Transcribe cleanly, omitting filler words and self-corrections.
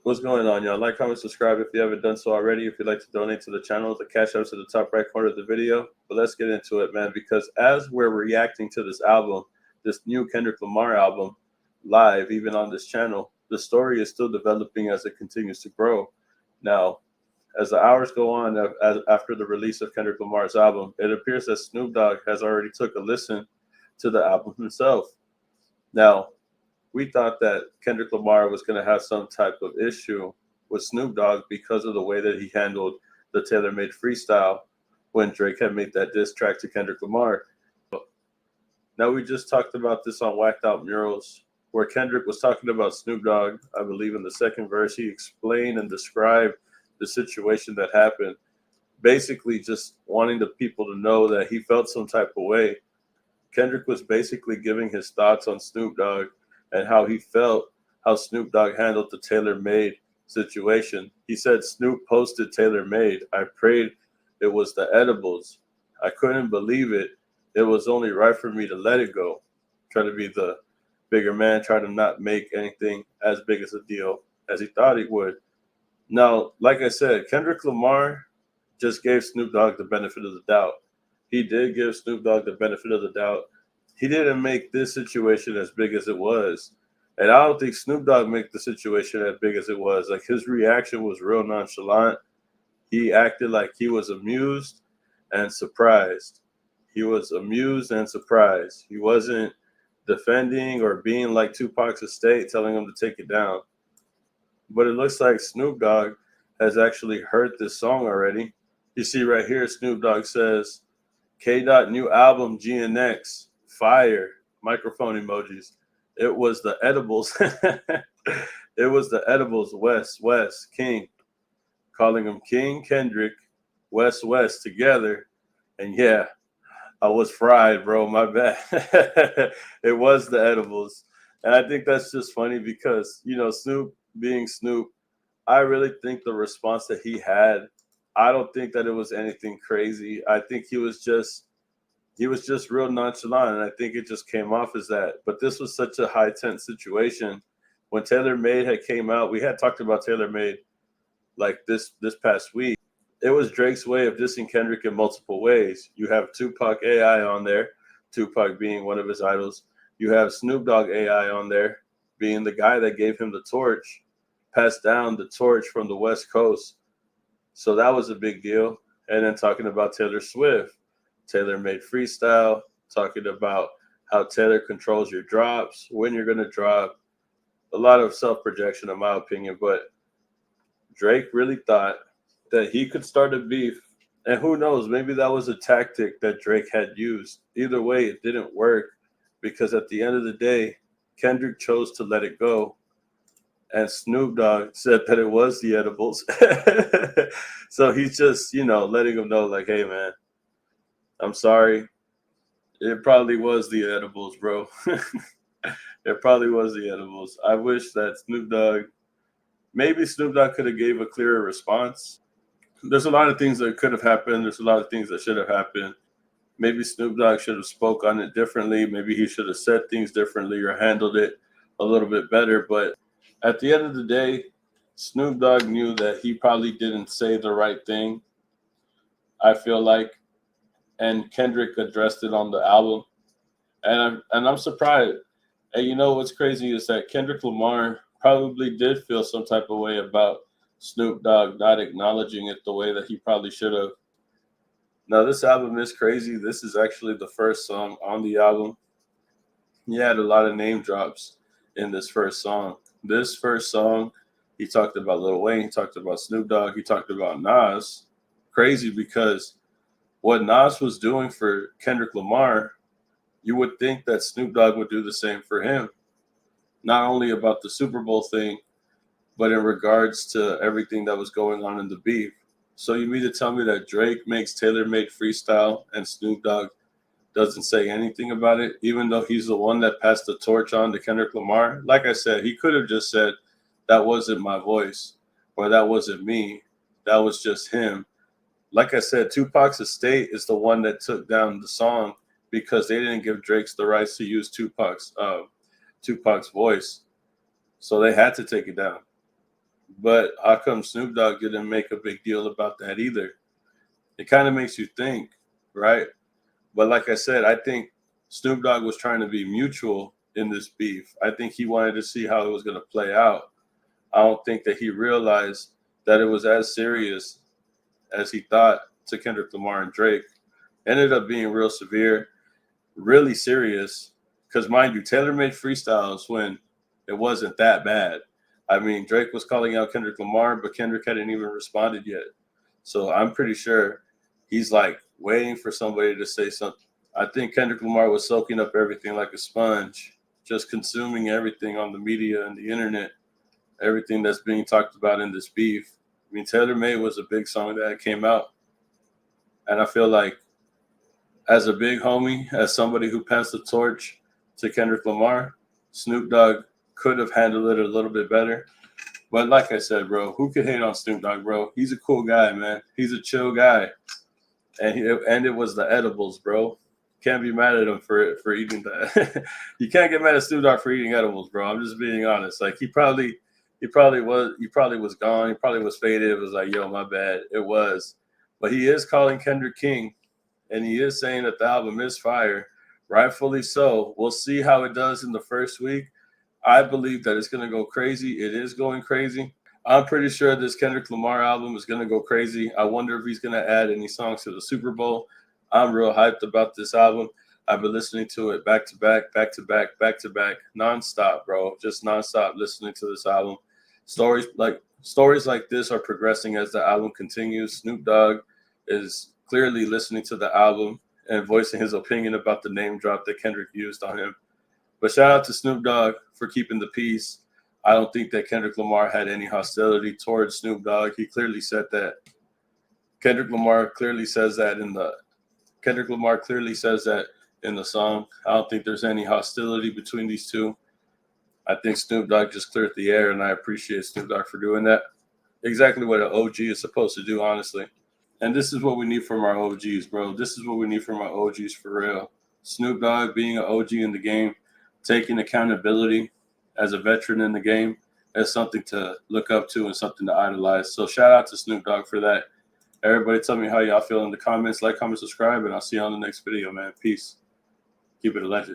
What's going on, y'all? Like, comment, subscribe if you haven't done so already. If you'd like to donate to the channel, the cash app's at the top right corner of the video. But let's get into it, man, because as we're reacting to this album, this new Kendrick Lamar album, live, even on this channel, the story is still developing as it continues to grow. Now, as the hours go on after the release of Kendrick Lamar's album, it appears that Snoop Dogg has already took a listen to the album himself. Now, we thought that Kendrick Lamar was going to have some type of issue with Snoop Dogg because of the way that he handled the tailor-made freestyle when Drake had made that diss track to Kendrick Lamar. Now, we just talked about this on Whacked Out Murals, where Kendrick was talking about Snoop Dogg. I believe in the second verse, he explained and described the situation that happened, basically just wanting the people to know that he felt some type of way. Kendrick was basically giving his thoughts on Snoop Dogg and how he felt, how Snoop Dogg handled the tailor-made situation. He said, Snoop posted tailor-made. I prayed it was the edibles. I couldn't believe it. It was only right for me to let it go. Trying to be the bigger man, trying to not make anything as big as a deal as he thought he would. Now, like I said, Kendrick Lamar just gave Snoop Dogg the benefit of the doubt. He did give Snoop Dogg the benefit of the doubt. He didn't make this situation as big as it was. And I don't think Snoop Dogg made the situation as big as it was. Like, his reaction was real nonchalant. He acted like he was amused and surprised. He was amused and surprised. He wasn't defending or being like Tupac's estate, telling him to take it down. But it looks like Snoop Dogg has actually heard this song already. You see right here, Snoop Dogg says, K. Dot new album GNX, fire, microphone emojis. It was the edibles. It was the edibles, West, King. Calling him King Kendrick, West together. And yeah, I was fried, bro. My bad. It was the edibles. And I think that's just funny because, you know, Snoop being Snoop, I really think the response that he had, I don't think that it was anything crazy. I think he was just real nonchalant, and I think it just came off as that. But this was such a high tense situation. When Taylor Made had came out, we had talked about Taylor Made like this past week. It was Drake's way of dissing Kendrick in multiple ways. You have Tupac AI on there, Tupac being one of his idols. You have Snoop Dogg AI on there, being the guy that gave him the torch, passed down the torch from the West Coast. So that was a big deal. And then talking about Taylor Swift, Taylor made freestyle, talking about how Taylor controls your drops, when you're going to drop. A lot of self-projection, in my opinion. But Drake really thought that he could start a beef. And who knows, maybe that was a tactic that Drake had used. Either way, it didn't work because at the end of the day, Kendrick chose to let it go. And Snoop Dogg said that it was the edibles. So he's just, you know, letting him know, like, hey, man, I'm sorry. It probably was the edibles, bro. It probably was the edibles. I wish that maybe Snoop Dogg could have gave a clearer response. There's a lot of things that could have happened. There's a lot of things that should have happened. Maybe Snoop Dogg should have spoke on it differently. Maybe he should have said things differently or handled it a little bit better. But at the end of the day, Snoop Dogg knew that he probably didn't say the right thing, I feel like, and Kendrick addressed it on the album. And I'm surprised. And you know what's crazy is that Kendrick Lamar probably did feel some type of way about Snoop Dogg not acknowledging it the way that he probably should have. Now, this album is crazy. This is actually the first song on the album. He had a lot of name drops in this first song. This first song, he talked about Lil Wayne, he talked about Snoop Dogg, he talked about Nas. Crazy because what Nas was doing for Kendrick Lamar, you would think that Snoop Dogg would do the same for him. Not only about the Super Bowl thing, but in regards to everything that was going on in the beef. So you mean to tell me that Drake makes tailor-made freestyle and Snoop Dogg doesn't say anything about it, even though he's the one that passed the torch on to Kendrick Lamar? Like I said, he could have just said, that wasn't my voice, or that wasn't me. That was just him. Like I said, Tupac's estate is the one that took down the song because they didn't give Drake's the rights to use Tupac's voice. So they had to take it down. But how come Snoop Dogg didn't make a big deal about that either? It kind of makes you think, right? But like I said, I think Snoop Dogg was trying to be mutual in this beef. I think he wanted to see how it was going to play out. I don't think that he realized that it was as serious as he thought to Kendrick Lamar and Drake. Ended up being real severe, really serious. Because mind you, Taylor made freestyles when it wasn't that bad. I mean, Drake was calling out Kendrick Lamar, but Kendrick hadn't even responded yet. So I'm pretty sure he's like waiting for somebody to say something. I think Kendrick Lamar was soaking up everything like a sponge, just consuming everything on the media and the internet, everything that's being talked about in this beef. I mean, Taylor Made was a big song that came out. And I feel like as a big homie, as somebody who passed the torch to Kendrick Lamar, Snoop Dogg could have handled it a little bit better. But like I said, bro, who could hate on Snoop Dogg, bro? He's a cool guy, man. He's a chill guy. And it was the edibles, bro. Can't be mad at him for eating that. You can't get mad at Snoop Dogg for eating edibles, bro. I'm just being honest. Like he probably was gone. He probably was faded. It was like, yo, my bad. It was. But he is calling Kendrick king, and he is saying that the album is fire. Rightfully so. We'll see how it does in the first week. I believe that it's going to go crazy. It is going crazy. I'm pretty sure this Kendrick Lamar album is going to go crazy. I wonder if he's going to add any songs to the Super Bowl. I'm real hyped about this album. I've been listening to it back to back, nonstop, bro. Just nonstop listening to this album. Stories like this are progressing as the album continues. Snoop Dogg is clearly listening to the album and voicing his opinion about the name drop that Kendrick used on him. But shout out to Snoop Dogg for keeping the peace. I don't think that Kendrick Lamar had any hostility towards Snoop Dogg. He clearly said that. Kendrick Lamar clearly says that in the song. I don't think there's any hostility between these two. I think Snoop Dogg just cleared the air, and I appreciate Snoop Dogg for doing that. Exactly what an OG is supposed to do, honestly. And this is what we need from our OGs, bro. This is what we need from our OGs for real. Snoop Dogg being an OG in the game, taking accountability as a veteran in the game is something to look up to and something to idolize. So shout out to Snoop Dogg for that. Everybody tell me how y'all feel in the comments. Like, comment, subscribe, and I'll see you on the next video, man. Peace. Keep it a legend.